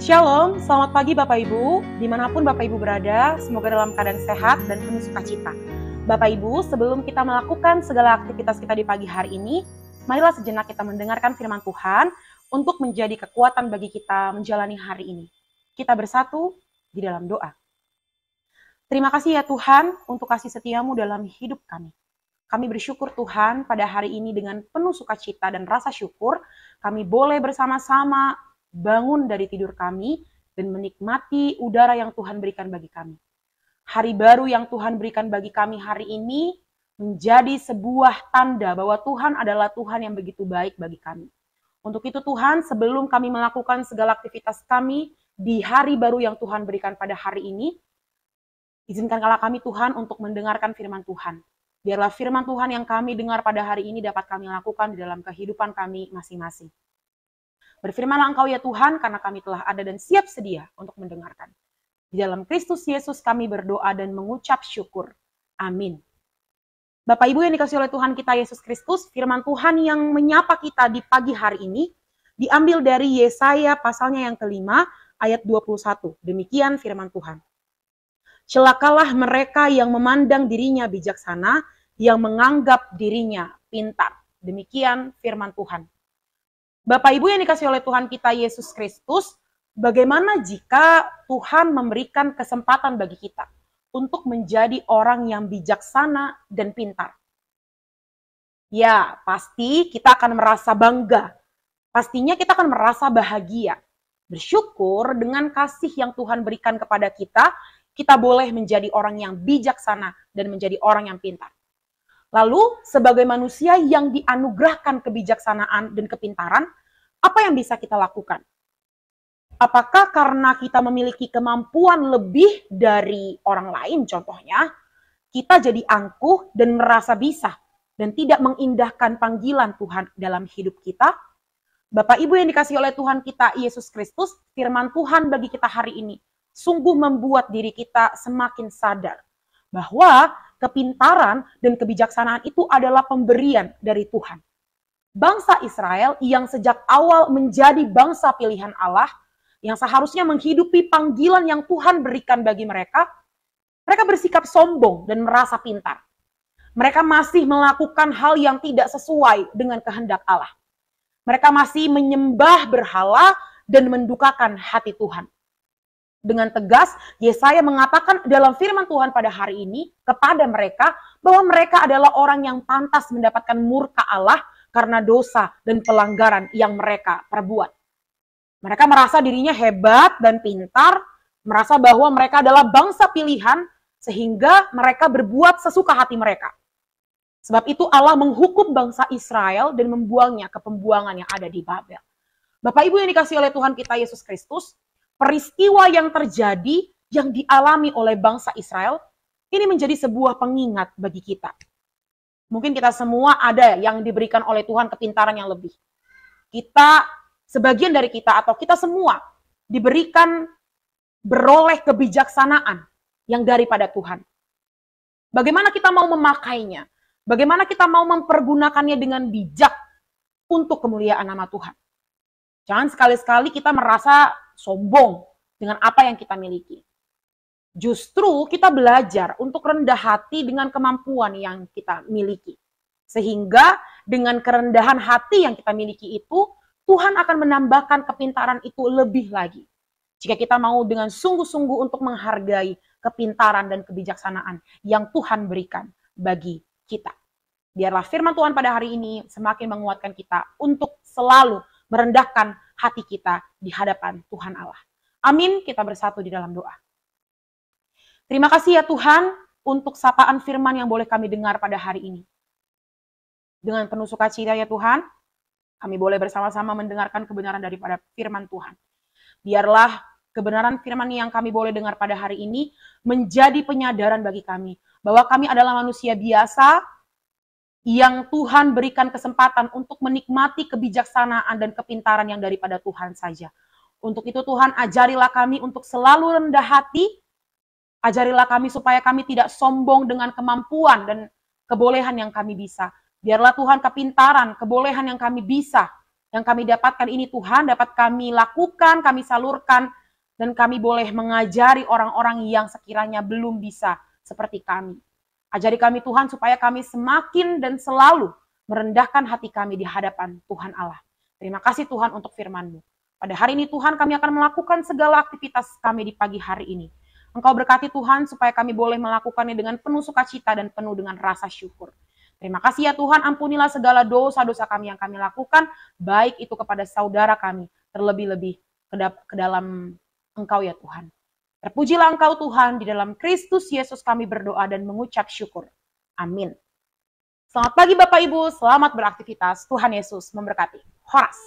Shalom, selamat pagi Bapak Ibu. Dimanapun Bapak Ibu berada, semoga dalam keadaan sehat dan penuh sukacita. Bapak Ibu, sebelum kita melakukan segala aktivitas kita di pagi hari ini, marilah sejenak kita mendengarkan firman Tuhan untuk menjadi kekuatan bagi kita menjalani hari ini. Kita bersatu di dalam doa. Terima kasih ya Tuhan untuk kasih setiamu dalam hidup kami. Kami bersyukur Tuhan pada hari ini dengan penuh sukacita dan rasa syukur, kami boleh bersama-sama bangun dari tidur kami dan menikmati udara yang Tuhan berikan bagi kami. Hari baru yang Tuhan berikan bagi kami hari ini menjadi sebuah tanda bahwa Tuhan adalah Tuhan yang begitu baik bagi kami. Untuk itu Tuhan, sebelum kami melakukan segala aktivitas kami di hari baru yang Tuhan berikan pada hari ini, izinkanlah kami Tuhan untuk mendengarkan firman Tuhan. Biarlah firman Tuhan yang kami dengar pada hari ini dapat kami lakukan di dalam kehidupan kami masing-masing. Berfirmanlah Engkau ya Tuhan, karena kami telah ada dan siap sedia untuk mendengarkan. Di dalam Kristus Yesus kami berdoa dan mengucap syukur. Amin. Bapak Ibu yang dikasihi oleh Tuhan kita Yesus Kristus, firman Tuhan yang menyapa kita di pagi hari ini, diambil dari Yesaya pasalnya yang kelima, ayat 21. Demikian firman Tuhan. Celakalah mereka yang memandang dirinya bijaksana, yang menganggap dirinya pintar. Demikian firman Tuhan. Bapak Ibu yang dikasihi oleh Tuhan kita Yesus Kristus, bagaimana jika Tuhan memberikan kesempatan bagi kita untuk menjadi orang yang bijaksana dan pintar? Ya, pasti kita akan merasa bangga. Pastinya kita akan merasa bahagia. Bersyukur dengan kasih yang Tuhan berikan kepada kita boleh menjadi orang yang bijaksana dan menjadi orang yang pintar. Lalu, sebagai manusia yang dianugerahkan kebijaksanaan dan kepintaran, apa yang bisa kita lakukan? Apakah karena kita memiliki kemampuan lebih dari orang lain, contohnya, kita jadi angkuh dan merasa bisa, dan tidak mengindahkan panggilan Tuhan dalam hidup kita? Bapak Ibu yang dikasihi oleh Tuhan kita Yesus Kristus, firman Tuhan bagi kita hari ini, sungguh membuat diri kita semakin sadar bahwa kepintaran dan kebijaksanaan itu adalah pemberian dari Tuhan. Bangsa Israel yang sejak awal menjadi bangsa pilihan Allah, yang seharusnya menghidupi panggilan yang Tuhan berikan bagi mereka bersikap sombong dan merasa pintar. Mereka masih melakukan hal yang tidak sesuai dengan kehendak Allah. Mereka masih menyembah berhala dan mendukakan hati Tuhan. Dengan tegas, Yesaya mengatakan dalam firman Tuhan pada hari ini kepada mereka bahwa mereka adalah orang yang pantas mendapatkan murka Allah karena dosa dan pelanggaran yang mereka perbuat. Mereka merasa dirinya hebat dan pintar, merasa bahwa mereka adalah bangsa pilihan sehingga mereka berbuat sesuka hati mereka. Sebab itu Allah menghukum bangsa Israel dan membuangnya ke pembuangan yang ada di Babel. Bapak Ibu yang dikasihi oleh Tuhan kita Yesus Kristus, peristiwa yang terjadi, yang dialami oleh bangsa Israel, ini menjadi sebuah pengingat bagi kita. Mungkin kita semua ada yang diberikan oleh Tuhan kepintaran yang lebih. Kita, sebagian dari kita atau kita semua, diberikan beroleh kebijaksanaan yang daripada Tuhan. Bagaimana kita mau memakainya? Bagaimana kita mau mempergunakannya dengan bijak untuk kemuliaan nama Tuhan? Jangan sekali-sekali kita merasa sombong dengan apa yang kita miliki. Justru kita belajar untuk rendah hati dengan kemampuan yang kita miliki. Sehingga dengan kerendahan hati yang kita miliki itu, Tuhan akan menambahkan kepintaran itu lebih lagi. Jika kita mau dengan sungguh-sungguh untuk menghargai kepintaran dan kebijaksanaan yang Tuhan berikan bagi kita. Biarlah firman Tuhan pada hari ini semakin menguatkan kita untuk selalu merendahkan hati kita di hadapan Tuhan Allah. Amin, kita bersatu di dalam doa. Terima kasih ya Tuhan untuk sapaan firman yang boleh kami dengar pada hari ini. Dengan penuh sukacita ya Tuhan, kami boleh bersama-sama mendengarkan kebenaran daripada firman Tuhan. Biarlah kebenaran firman yang kami boleh dengar pada hari ini menjadi penyadaran bagi kami bahwa kami adalah manusia biasa yang Tuhan berikan kesempatan untuk menikmati kebijaksanaan dan kepintaran yang daripada Tuhan saja. Untuk itu Tuhan, ajarilah kami untuk selalu rendah hati, ajarilah kami supaya kami tidak sombong dengan kemampuan dan kebolehan yang kami bisa. Biarlah Tuhan kepintaran, kebolehan yang kami bisa, Yang kami dapatkan ini Tuhan, dapat kami lakukan, kami salurkan, dan kami boleh mengajari orang-orang yang sekiranya belum bisa seperti kami. Ajari kami Tuhan supaya kami semakin dan selalu merendahkan hati kami di hadapan Tuhan Allah. Terima kasih Tuhan untuk firman-Mu. Pada hari ini Tuhan kami akan melakukan segala aktivitas kami di pagi hari ini. Engkau berkati Tuhan supaya kami boleh melakukannya dengan penuh sukacita dan penuh dengan rasa syukur. Terima kasih ya Tuhan, ampunilah segala dosa-dosa kami yang kami lakukan, baik itu kepada saudara kami, terlebih-lebih ke dalam Engkau ya Tuhan. Terpujilah Engkau Tuhan, di dalam Kristus Yesus kami berdoa dan mengucap syukur. Amin. Selamat pagi Bapak Ibu, selamat beraktivitas. Tuhan Yesus memberkati. Horas.